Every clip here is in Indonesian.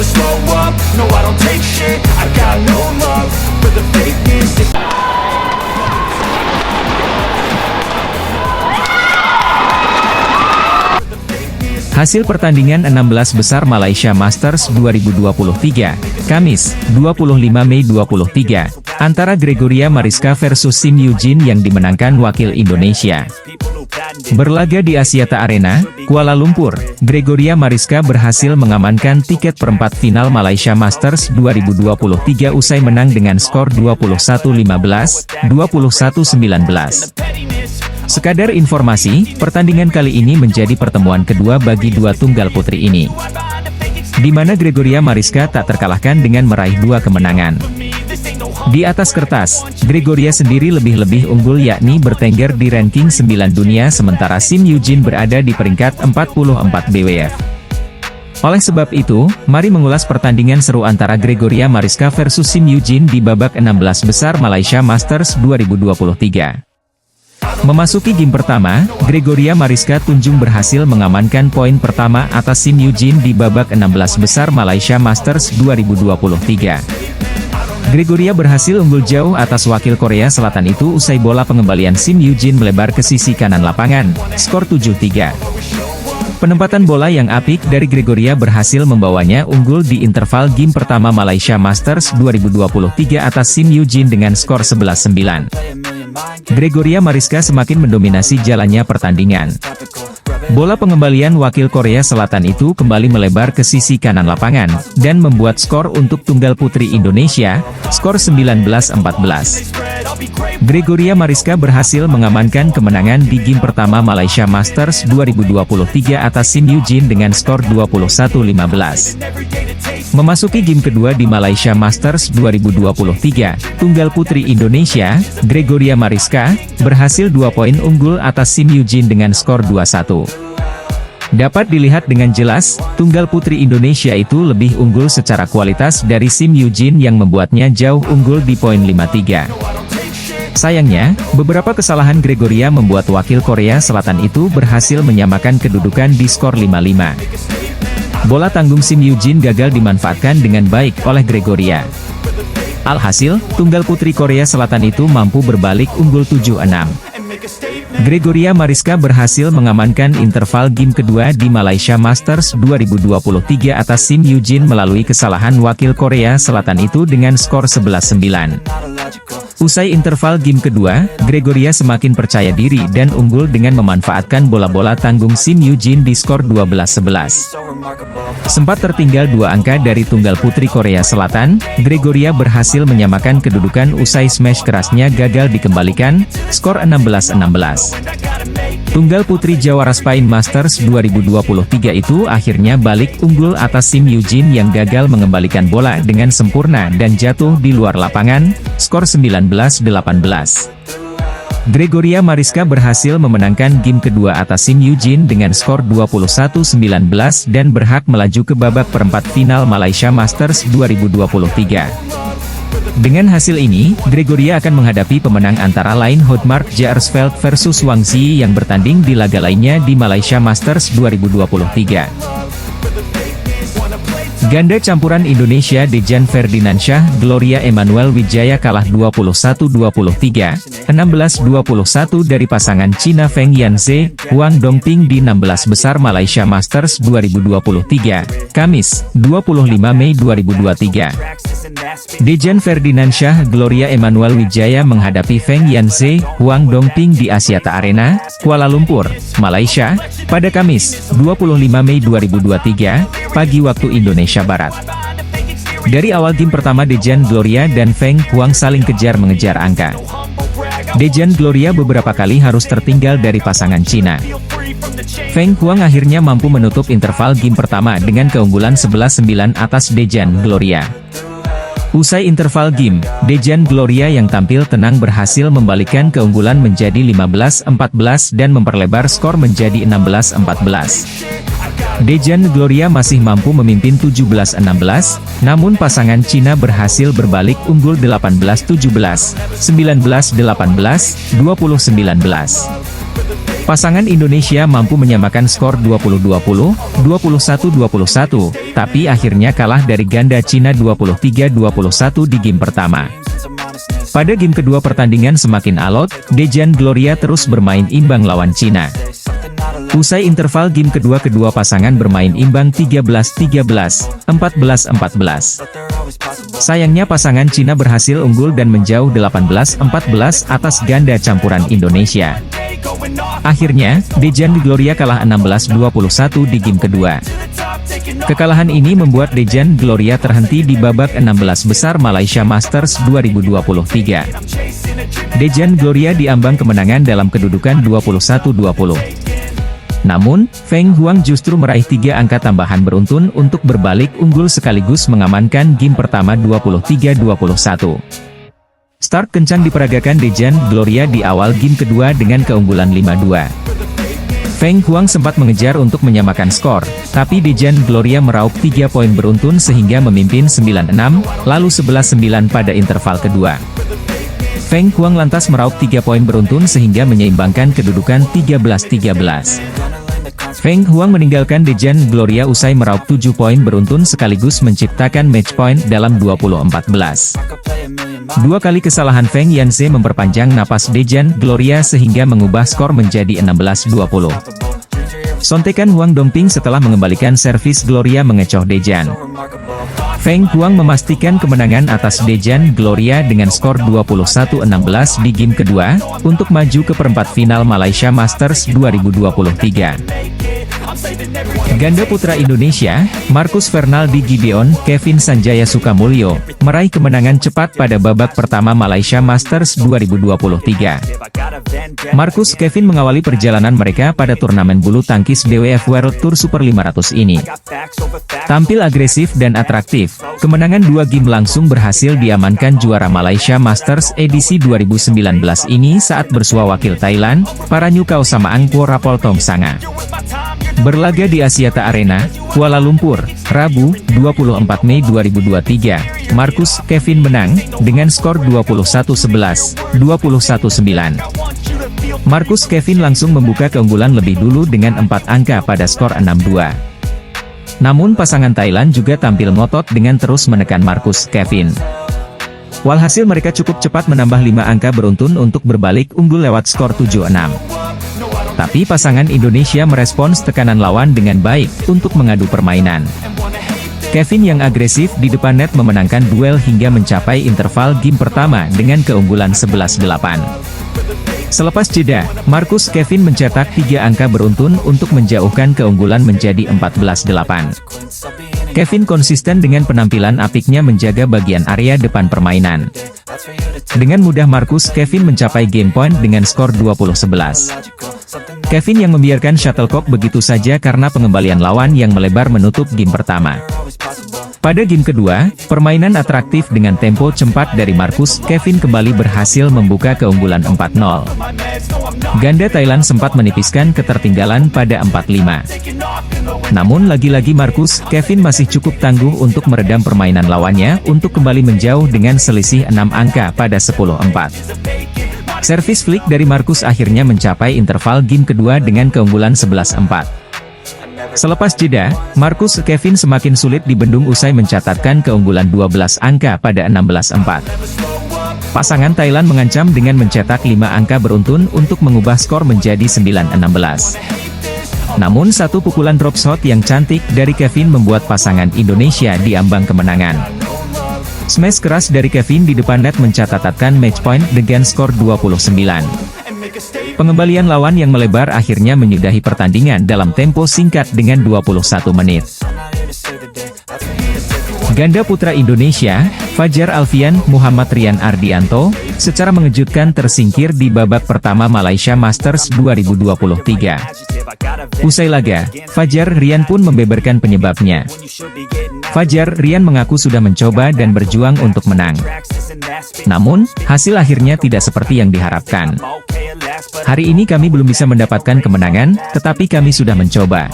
never slow up, no I don't take shit, I got no love for the fakeness. Hasil pertandingan 16 besar Malaysia Masters 2023, Kamis, 25 Mei 23, antara Gregoria Mariska versus Sim Eugene yang dimenangkan wakil Indonesia. Berlaga di Axiata Arena, Kuala Lumpur, Gregoria Mariska berhasil mengamankan tiket perempat final Malaysia Masters 2023 usai menang dengan skor 21-15, 21-19. Sekadar informasi, pertandingan kali ini menjadi pertemuan kedua bagi dua tunggal putri ini, di mana Gregoria Mariska tak terkalahkan dengan meraih dua kemenangan. Di atas kertas, Gregoria sendiri lebih unggul yakni bertengger di ranking 9 dunia sementara Sim Eugene berada di peringkat 44 BWF. Oleh sebab itu, mari mengulas pertandingan seru antara Gregoria Mariska versus Sim Eugene di babak 16 besar Malaysia Masters 2023. Memasuki game pertama, Gregoria Mariska Tunjung berhasil mengamankan poin pertama atas Sim Eugene di babak 16 besar Malaysia Masters 2023. Gregoria berhasil unggul jauh atas wakil Korea Selatan itu usai bola pengembalian Sim Eugene melebar ke sisi kanan lapangan, skor 7-3. Penempatan bola yang apik dari Gregoria berhasil membawanya unggul di interval game pertama Malaysia Masters 2023 atas Sim Eugene dengan skor 11-9. Gregoria Mariska semakin mendominasi jalannya pertandingan. Bola pengembalian wakil Korea Selatan itu kembali melebar ke sisi kanan lapangan, dan membuat skor untuk tunggal putri Indonesia, skor 19-14. Gregoria Mariska berhasil mengamankan kemenangan di game pertama Malaysia Masters 2023 atas Sim Eugene dengan skor 21-15. Memasuki game kedua di Malaysia Masters 2023, tunggal putri Indonesia, Gregoria Mariska, berhasil 2 poin unggul atas Sim Eugene dengan skor 2-1. Dapat dilihat dengan jelas, tunggal putri Indonesia itu lebih unggul secara kualitas dari Sim Eugene yang membuatnya jauh unggul di poin 5-3. Sayangnya, beberapa kesalahan Gregoria membuat wakil Korea Selatan itu berhasil menyamakan kedudukan di skor 5-5. Bola tanggung Sim Eugene gagal dimanfaatkan dengan baik oleh Gregoria. Alhasil, tunggal putri Korea Selatan itu mampu berbalik unggul 7-6. Gregoria Mariska berhasil mengamankan interval game kedua di Malaysia Masters 2023 atas Sim Eugene melalui kesalahan wakil Korea Selatan itu dengan skor 11-9. Usai interval game kedua, Gregoria semakin percaya diri dan unggul dengan memanfaatkan bola-bola tanggung Sim Eugene di skor 12-11. Sempat tertinggal 2 angka dari tunggal putri Korea Selatan, Gregoria berhasil menyamakan kedudukan usai smash kerasnya gagal dikembalikan, skor 16-16. Tunggal putri Jawara Spain Masters 2023 itu akhirnya balik unggul atas Sim Eugene yang gagal mengembalikan bola dengan sempurna dan jatuh di luar lapangan, skor 19-18. Gregoria Mariska berhasil memenangkan game kedua atas Sim Eugene dengan skor 21-19 dan berhak melaju ke babak perempat final Malaysia Masters 2023. Dengan hasil ini, Gregoria akan menghadapi pemenang antara lain Hotmark Jaersfeld versus Wang Xi yang bertanding di laga lainnya di Malaysia Masters 2023. Ganda campuran Indonesia Dejan Ferdinansyah Gloria Emanuel Wijaya kalah 21-23, 16-21 dari pasangan Cina Feng Yanze, Huang Dongping di 16 besar Malaysia Masters 2023, Kamis, 25 Mei 2023. Dejan Ferdinansyah Gloria Emanuel Wijaya menghadapi Feng Yanze, Huang Dongping di Axiata Arena, Kuala Lumpur, Malaysia, pada Kamis, 25 Mei 2023, pagi waktu Indonesia Barat. Dari awal game pertama Dejan Gloria dan Feng Huang saling kejar-mengejar angka. Dejan Gloria beberapa kali harus tertinggal dari pasangan Cina. Feng Huang akhirnya mampu menutup interval game pertama dengan keunggulan 11-9 atas Dejan Gloria. Usai interval game, Dejan Gloria yang tampil tenang berhasil membalikkan keunggulan menjadi 15-14 dan memperlebar skor menjadi 16-14. Dejan Gloria masih mampu memimpin 17-16, namun pasangan Cina berhasil berbalik unggul 18-17, 19-18, 20-19. Pasangan Indonesia mampu menyamakan skor 20-20, 21-21, tapi akhirnya kalah dari ganda Cina 23-21 di game pertama. Pada game kedua pertandingan semakin alot, Dejan Gloria terus bermain imbang lawan Cina. Usai interval game kedua pasangan bermain imbang 13-13, 14-14. Sayangnya pasangan Cina berhasil unggul dan menjauh 18-14 atas ganda campuran Indonesia. Akhirnya, Dejan Gloria kalah 16-21 di game kedua. Kekalahan ini membuat Dejan Gloria terhenti di babak 16 besar Malaysia Masters 2023. Dejan Gloria diambang kemenangan dalam kedudukan 21-20. Namun, Feng Huang justru meraih 3 angka tambahan beruntun untuk berbalik unggul sekaligus mengamankan game pertama 23-21. Start kencang diperagakan Dejan Gloria di awal game kedua dengan keunggulan 5-2. Feng Huang sempat mengejar untuk menyamakan skor, tapi Dejan Gloria meraup 3 poin beruntun sehingga memimpin 9-6, lalu 11-9 pada interval kedua. Feng Huang lantas meraup 3 poin beruntun sehingga menyeimbangkan kedudukan 13-13. Feng Huang meninggalkan Dejan Gloria usai meraup 7 poin beruntun sekaligus menciptakan match point dalam 20-14. 2 kali kesalahan Feng Yanse memperpanjang napas Dejan Gloria sehingga mengubah skor menjadi 16-20. Sontekan Huang Dongping setelah mengembalikan servis Gloria mengecoh Dejan. Feng Huang memastikan kemenangan atas Dejan Gloria dengan skor 21-16 di game kedua, untuk maju ke perempat final Malaysia Masters 2023. Ganda putra Indonesia, Marcus Fernaldi Gideon, Kevin Sanjaya Sukamulyo, meraih kemenangan cepat pada babak pertama Malaysia Masters 2023. Marcus Kevin mengawali perjalanan mereka pada turnamen bulu tangkis BWF World Tour Super 500 ini. Tampil agresif dan atraktif, kemenangan 2 game langsung berhasil diamankan juara Malaysia Masters edisi 2019 ini saat bersua wakil Thailand, Paranyukau Samaangpo Rapoltong Sanga. Berlaga di Axiata Arena, Kuala Lumpur, Rabu, 24 Mei 2023, Marcus Kevin menang, dengan skor 21-11, 21-9. Marcus Kevin langsung membuka keunggulan lebih dulu dengan 4 angka pada skor 6-2. Namun pasangan Thailand juga tampil ngotot dengan terus menekan Marcus Kevin. Walhasil mereka cukup cepat menambah 5 angka beruntun untuk berbalik unggul lewat skor 7-6. Tapi pasangan Indonesia merespons tekanan lawan dengan baik, untuk mengadu permainan. Kevin yang agresif di depan net memenangkan duel hingga mencapai interval game pertama dengan keunggulan 11-8. Selepas jeda, Marcus Kevin mencetak 3 angka beruntun untuk menjauhkan keunggulan menjadi 14-8. Kevin konsisten dengan penampilan apiknya menjaga bagian area depan permainan. Dengan mudah Marcus Kevin mencapai game point dengan skor 20-11. Kevin yang membiarkan shuttlecock begitu saja karena pengembalian lawan yang melebar menutup game pertama. Pada game kedua, permainan atraktif dengan tempo cepat dari Marcus Kevin kembali berhasil membuka keunggulan 4-0. Ganda Thailand sempat menipiskan ketertinggalan pada 4-5. Namun lagi-lagi Marcus Kevin masih cukup tangguh untuk meredam permainan lawannya untuk kembali menjauh dengan selisih 6 angka pada 10-4. Servis flick dari Marcus akhirnya mencapai interval game kedua dengan keunggulan 11-4. Selepas jeda, Marcus Kevin semakin sulit dibendung usai mencatatkan keunggulan 12 angka pada 16-4. Pasangan Thailand mengancam dengan mencetak 5 angka beruntun untuk mengubah skor menjadi 9-16. Namun satu pukulan drop shot yang cantik dari Kevin membuat pasangan Indonesia diambang kemenangan. Smash keras dari Kevin di depan net mencatatkan match point dengan skor 29. Pengembalian lawan yang melebar akhirnya menyudahi pertandingan dalam tempo singkat dengan 21 menit. Ganda putra Indonesia, Fajar Alfian Muhammad Rian Ardianto, secara mengejutkan tersingkir di babak pertama Malaysia Masters 2023. Usai laga, Fajar Rian pun membeberkan penyebabnya. Fajar Rian mengaku sudah mencoba dan berjuang untuk menang. Namun, hasil akhirnya tidak seperti yang diharapkan. Hari ini kami belum bisa mendapatkan kemenangan, tetapi kami sudah mencoba.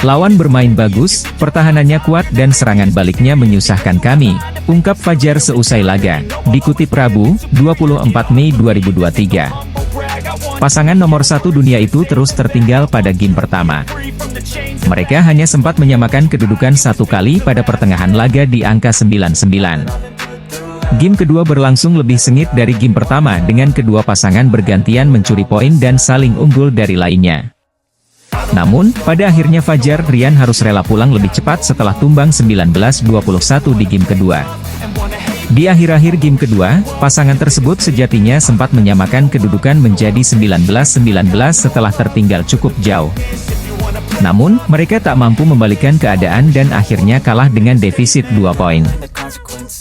Lawan bermain bagus, pertahanannya kuat dan serangan baliknya menyusahkan kami, ungkap Fajar seusai laga, dikutip Rabu, 24 Mei 2023. Pasangan nomor 1 dunia itu terus tertinggal pada game pertama. Mereka hanya sempat menyamakan kedudukan satu kali pada pertengahan laga di angka 9-9. Game kedua berlangsung lebih sengit dari game pertama dengan kedua pasangan bergantian mencuri poin dan saling unggul dari lainnya. Namun, pada akhirnya Fajar Rian harus rela pulang lebih cepat setelah tumbang 19-21 di game kedua. Di akhir-akhir game kedua, pasangan tersebut sejatinya sempat menyamakan kedudukan menjadi 19-19 setelah tertinggal cukup jauh. Namun, mereka tak mampu membalikkan keadaan dan akhirnya kalah dengan defisit 2 poin.